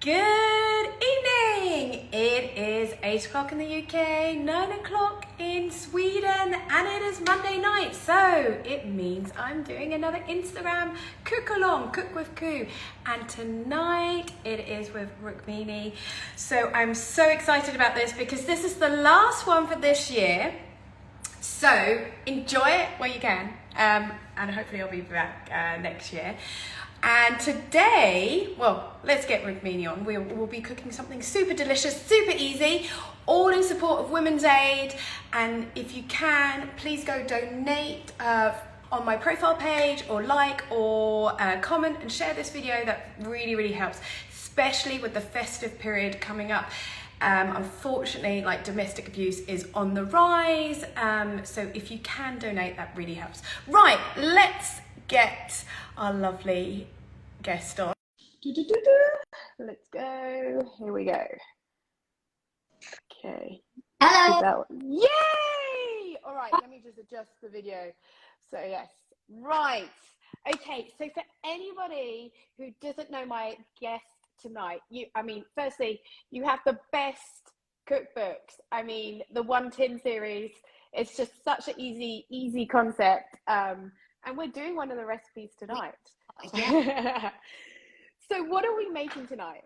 Good evening! It is 8 o'clock in the UK, 9 o'clock in Sweden, and it is Monday night, so it means I'm doing another Instagram cook along, Cook with Khoo, and tonight it is with Rukmini. So I'm so excited about this because this is the last one for this year, so enjoy it while you can, and hopefully I'll be back next year. And today, well, let's get Rukmini on. We'll be cooking something super delicious, super easy, all in support of Women's Aid. And if you can, please go donate on my profile page, or like, or comment and share this video. That really, really helps, especially with the festive period coming up. Unfortunately, like, domestic abuse is on the rise. So if you can donate, that really helps. Right, let's get our lovely guest on. Let's go. Here we go. Okay. Hello. Yay! All right, let me just adjust the video. So yes, right. Okay, so for anybody who doesn't know my guest tonight, firstly, you have the best cookbooks. I mean, the One Tin series. It's just such an easy concept. And we're doing one of the recipes tonight. Yeah. So what are we making tonight?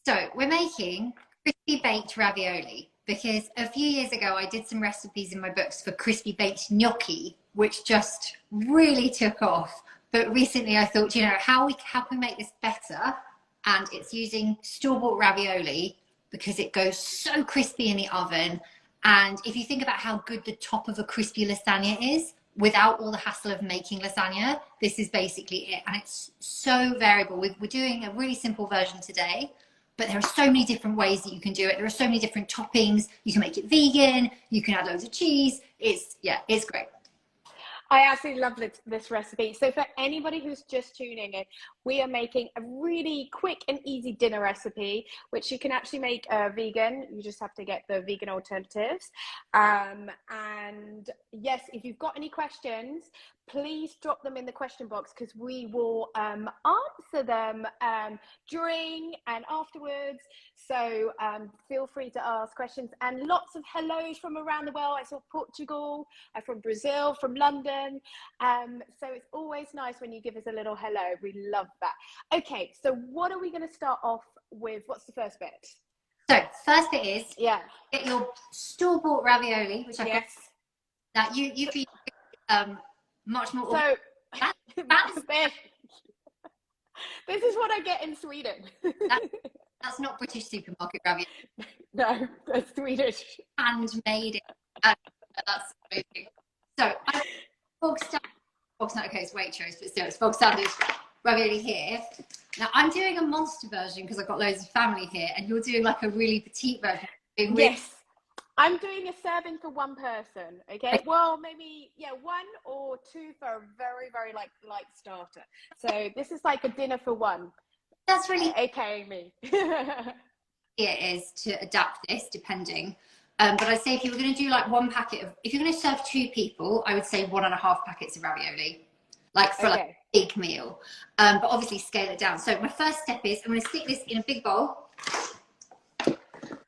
So we're making crispy baked ravioli because a few years ago I did some recipes in my books for crispy baked gnocchi, which just really took off. But recently I thought, how can we make this better? And it's using store-bought ravioli because it goes so crispy in the oven. And if you think about how good the top of a crispy lasagna is, without all the hassle of making lasagna, this is basically it. And it's so variable. We're doing a really simple version today, but there are so many different ways that you can do it. There are so many different toppings. You can make it vegan. You can add loads of cheese. It's great. I absolutely love this recipe. So for anybody who's just tuning in, we are making a really quick and easy dinner recipe, which you can actually make vegan. You just have to get the vegan alternatives. And yes, if you've got any questions, please drop them in the question box because we will answer them during and afterwards. So feel free to ask questions, and lots of hellos from around the world. I saw Portugal, from Brazil, from London. So it's always nice when you give us a little hello. We love that. Okay, so what are we going to start off with? What's the first bit? So first bit is get your store-bought ravioli, which yes. That you feel much more. So this is what I get in Sweden. That's not British supermarket ravioli. No, that's Swedish. Handmade. That's amazing. So bog standard. Okay, it's Waitrose, but still, it's bog standard ravioli here. Now I'm doing a monster version because I've got loads of family here, and you're doing like a really petite version. Yes, I'm doing a serving for one person. Okay, well, maybe one or two for a very, very light starter. So this is like a dinner for one. That's really okay, me. It is to adapt this depending. But I'd say if you were going to do like one packet of, if you're going to serve two people, I would say 1.5 packets of ravioli, like for like a big meal. But obviously scale it down. So my first step is I'm going to stick this in a big bowl.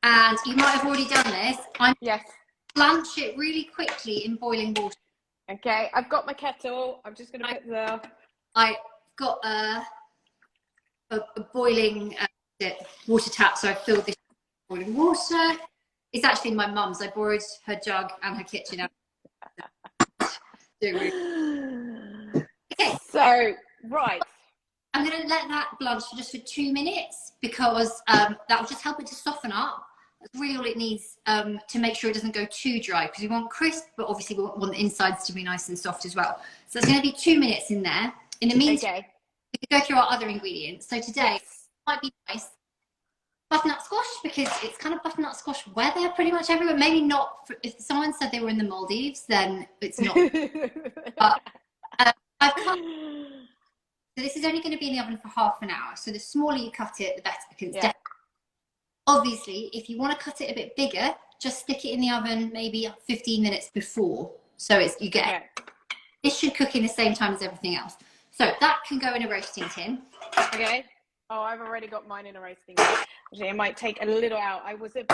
And you might have already done this. Blanch it really quickly in boiling water. Okay, I've got my kettle. I'm just going to put the... I've got a boiling water tap, so I filled this with boiling water. It's actually my mum's. I borrowed her jug and her kitchen out. Okay, so right. I'm going to let that blanch for just for 2 minutes because that will just help it to soften up. That's really all it needs to make sure it doesn't go too dry, because we want crisp, but obviously we want the insides to be nice and soft as well. So it's going to be 2 minutes in there. In the meantime, we can go through our other ingredients. So today might be nice butternut squash, because it's kind of butternut squash weather pretty much everywhere. Maybe not. If someone said they were in the Maldives, then it's not. But I've cut. So this is only going to be in the oven for half an hour. So the smaller you cut it, the better, because it's obviously, if you want to cut it a bit bigger, just stick it in the oven maybe 15 minutes before. So you get this should cook in the same time as everything else. So that can go in a roasting tin. Okay. Oh, I've already got mine in a roasting. Actually, I might take a little out. I was a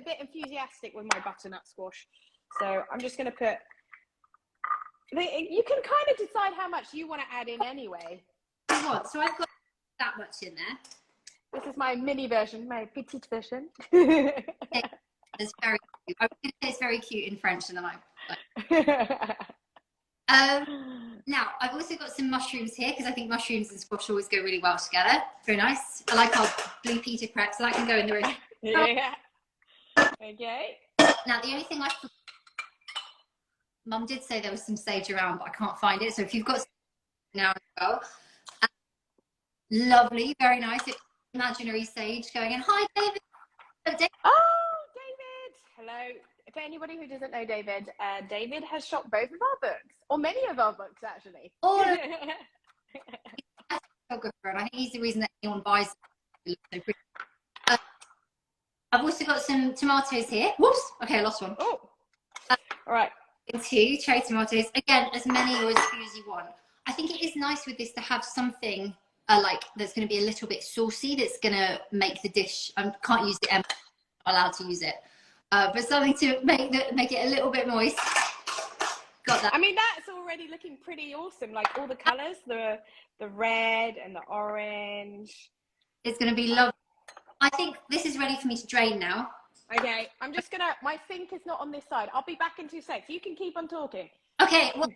bit enthusiastic with my butternut squash, so I'm just going to put. You can kind of decide how much you want to add in anyway. What? So I've got that much in there. This is my mini version, my petite version. It's very cute. I was going to say it's very cute in French, and then now I've also got some mushrooms here because I think mushrooms and squash always go really well together. Very nice. I like our blue Peter crepe, so that can go in the roast. Yeah. Okay. Now the only thing Mum did say there was some sage around, but I can't find it. So if you've got some now as well, lovely, very nice. It's imaginary sage going in. Hi, David. Oh, David. Hello. For anybody who doesn't know David, David has shot both of our books, or many of our books, actually. All of a photographer, and I think he's the reason that anyone buys it. I've also got some tomatoes here. Whoops. Okay, I lost one. Oh. All right. 2 cherry tomatoes. Again, as many or as few as you want. I think it is nice with this to have something like that's going to be a little bit saucy. That's going to make the dish. I can't use the M. I'm not allowed to use it. But something to make it a little bit moist. Got that. I mean, that's already looking pretty awesome. Like all the colours, the red and the orange. It's going to be lovely. I think this is ready for me to drain now. Okay, I'm just going to, my sink is not on this side. I'll be back in 2 seconds. You can keep on talking. Okay, well,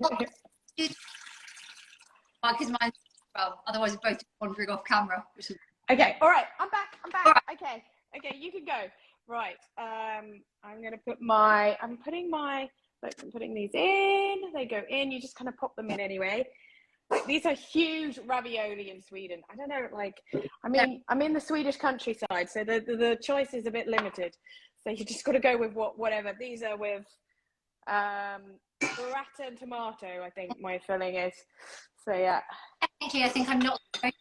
because mine, well, otherwise we're both wandering off camera. Okay, all right, I'm back. Right. Okay, you can go. Right, I'm going to put I'm putting these in. They go in. You just kind of pop them in anyway. These are huge ravioli in Sweden. I don't know, like, I mean, I'm in the Swedish countryside, so the choice is a bit limited. So you just got to go with whatever. These are with burrata and tomato, I think my filling is. So yeah. Technically, I think I'm not going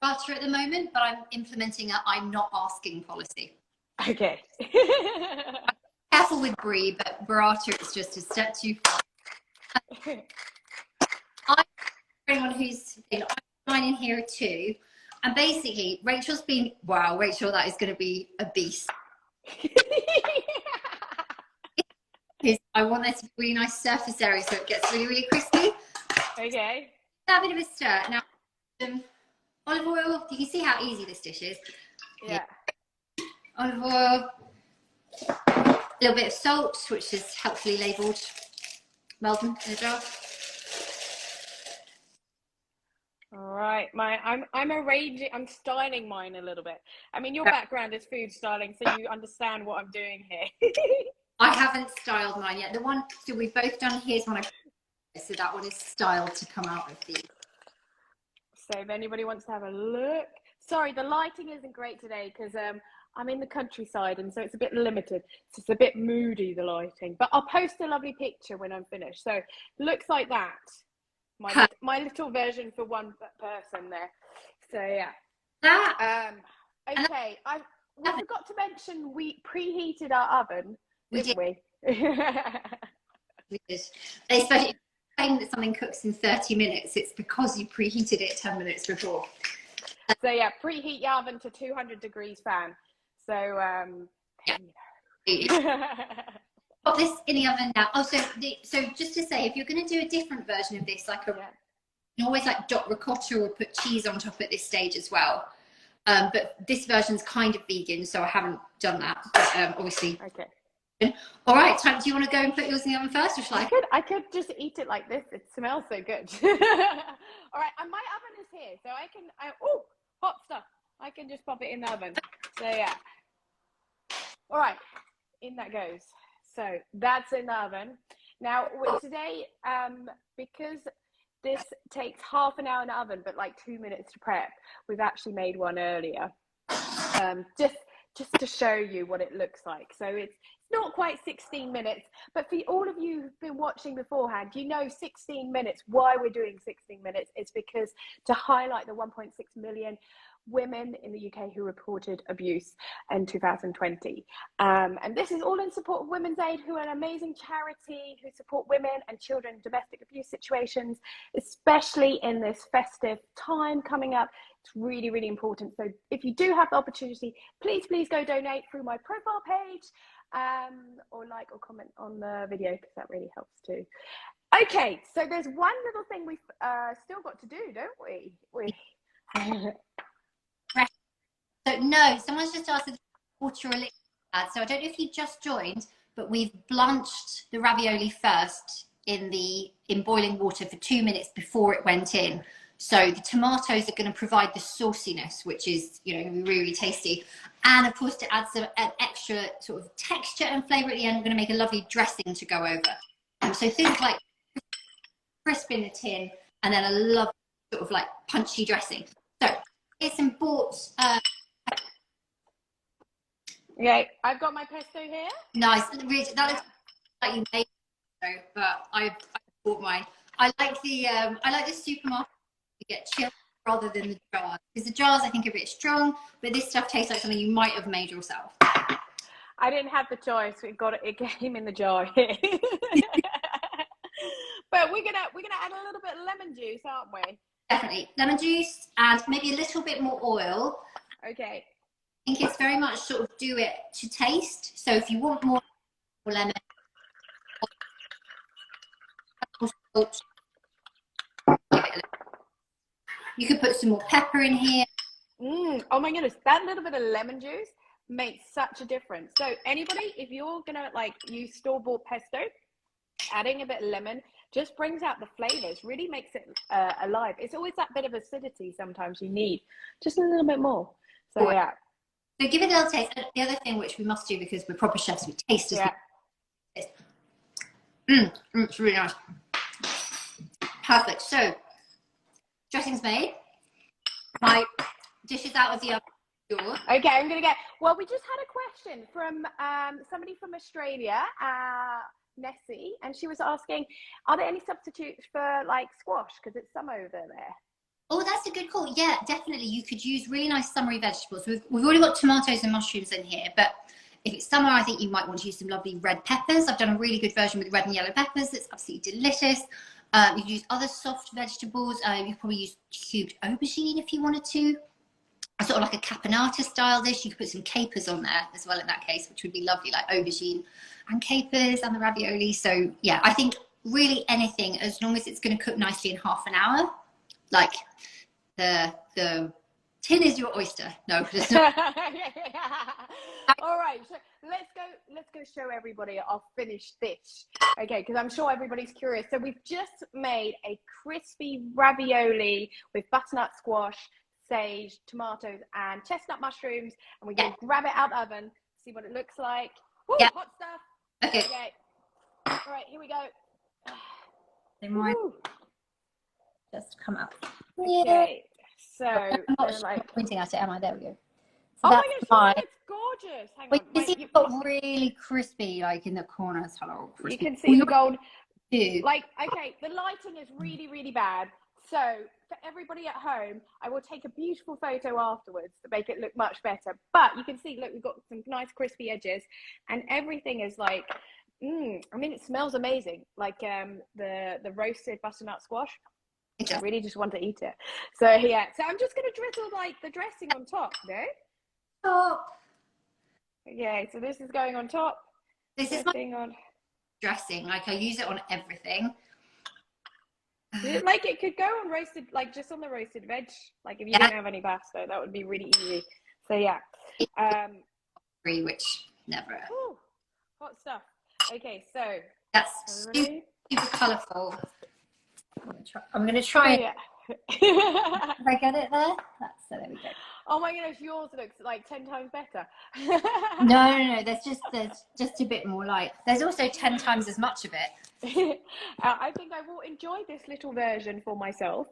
butter at the moment, but I'm implementing I'm not asking policy. Okay. Careful with brie, but burrata is just a step too far. Anyone who's I'm mine in here too, and basically Rachel's been Rachel, that is going to be a beast. I want there to be really nice surface area so it gets really, really crispy. Okay. A bit of a stir now. Olive oil. You can see how easy this dish is. Yeah. Olive oil. A little bit of salt, which is helpfully labelled Melbourne in a jar. All right, I'm styling mine a little bit. I mean, your background is food styling, so you understand what I'm doing here. I haven't styled mine yet. The one so we've both done here's one so that one is styled to come out of these. So if anybody wants to have a look, sorry, the lighting isn't great today because I'm in the countryside and so it's a bit limited. So it's a bit moody, the lighting, but I'll post a lovely picture when I'm finished. So looks like that. My little version for one person there. So yeah. Okay. We forgot to mention we preheated our oven, didn't we? We did. Especially saying that something cooks in 30 minutes, it's because you preheated it 10 minutes before. So yeah, preheat your oven to 200 degrees fan. So Put this in the oven now. Oh, so just to say, if you're going to do a different version of this, like you can always like dot ricotta or put cheese on top at this stage as well. But this version's kind of vegan, so I haven't done that. But obviously. Okay. All right, do you want to go and put yours in the oven first, or shall I? I could just eat it like this. It smells so good. All right, and my oven is here, so hot stuff. I can just pop it in the oven. So yeah. All right, in that goes. So that's in the oven. Now today, because this takes half an hour in the oven, but like 2 minutes to prep, we've actually made one earlier. Just to show you what it looks like. So it's not quite 16 minutes, but for all of you who've been watching beforehand, 16 minutes. Why we're doing 16 minutes is because to highlight the 1.6 million women in the UK who reported abuse in 2020. And this is all in support of Women's Aid, who are an amazing charity who support women and children in domestic abuse situations, especially in this festive time coming up. It's really, really important. So if you do have the opportunity, please go donate through my profile page, or like or comment on the video, because that really helps too. Okay, so there's one little thing we've still got to do, don't we? So no, someone's just asked if water or liquid. So I don't know if you just joined, but we've blanched the ravioli first in boiling water for 2 minutes before it went in. So the tomatoes are going to provide the sauciness, which is, you know, going to be really, really tasty. And of course, to add some an extra sort of texture and flavour at the end, we're going to make a lovely dressing to go over. So things like crisp in the tin, and then a lovely sort of like punchy dressing. So it's some bought. Okay, I've got my pesto here. Nice. That looks like you made it, but I bought mine. I like the supermarket to get chilled rather than the jars, because the jars I think are a bit strong, but this stuff tastes like something you might have made yourself. I didn't have the choice. It came in the jar here. But we're gonna add a little bit of lemon juice, aren't we? Definitely lemon juice and maybe a little bit more oil. Okay. I think it's very much sort of do it to taste. So if you want more lemon, you could put some more pepper in here. Oh my goodness, that little bit of lemon juice makes such a difference. So anybody, if you're gonna like use store-bought pesto, adding a bit of lemon just brings out the flavors, really makes it alive. It's always that bit of acidity sometimes you need, just a little bit more. So yeah. So give it a little taste. The other thing which we must do, because we're proper chefs, we taste as it's really nice. Perfect. So dressing's made. My dish is out of the oven. Okay, I'm gonna get. Well, we just had a question from somebody from Australia, Nessie, and she was asking, are there any substitutes for like squash, because it's summer over there? Oh, that's a good call. Yeah, definitely. You could use really nice summery vegetables. We've already got tomatoes and mushrooms in here, but if it's summer, I think you might want to use some lovely red peppers. I've done a really good version with red and yellow peppers. It's absolutely delicious. You could use other soft vegetables. You could probably use cubed aubergine if you wanted to. Sort of like a caponata style dish. You could put some capers on there as well in that case, which would be lovely, like aubergine and capers and the ravioli. So yeah, I think really anything, as long as it's going to cook nicely in half an hour. Like the tin is your oyster. No, it's not. All right, so let's go show everybody our finished dish. Okay, because I'm sure everybody's curious. So we've just made a crispy ravioli with butternut squash, sage, tomatoes, and chestnut mushrooms, and we're going to grab it out of the oven, see what it looks like. Woo, hot stuff. Okay. All right, here we go. They might just come out. Okay, so I'm not like pointing at it, am I? There we go. So oh my gosh, it's gorgeous. Hang on. It's got really crispy, like in the corners. Hello, crispy. You can see the gold. Too. Like, okay, the lighting is really, really bad. So for everybody at home, I will take a beautiful photo afterwards to make it look much better. But you can see, look, we've got some nice crispy edges, and everything is like, I mean, it smells amazing. Like the roasted butternut squash. I really just want to eat it. So yeah, so I'm just gonna drizzle like the dressing on top, no? Top. Okay, so this is going on top. This is my dressing. Like I use it on everything. Like it could go on roasted, like just on the roasted veg. Like if you don't have any pasta, that would be really easy. So yeah. Which never. Ooh, hot stuff. Okay, so that's super colourful. I'm gonna try it. If I get it there, so there we go. Oh my goodness, yours looks like 10 times better. No. There's just a bit more light. There's also 10 times as much of it. I think I will enjoy this little version for myself.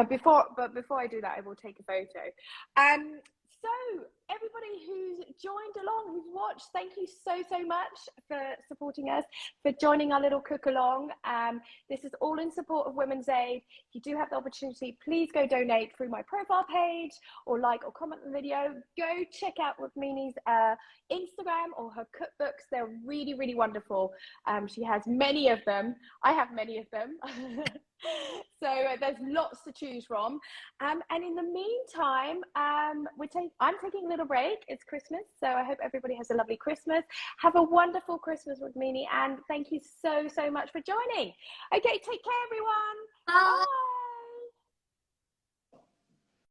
Before I do that, I will take a photo. So everybody who's joined along, who's watched, thank you so much for supporting us, for joining our little cook along. This is all in support of Women's Aid. If you do have the opportunity, please go donate through my profile page, or like or comment on the video. Go check out Rukmini's Instagram or her cookbooks. They're really, really wonderful. She has many of them. I have many of them. So there's lots to choose from. And in the meantime, I'm taking a little break. It's Christmas, so I hope everybody has a lovely Christmas. Have a wonderful Christmas, Rukmini, and thank you so much for joining. Okay, take care, everyone.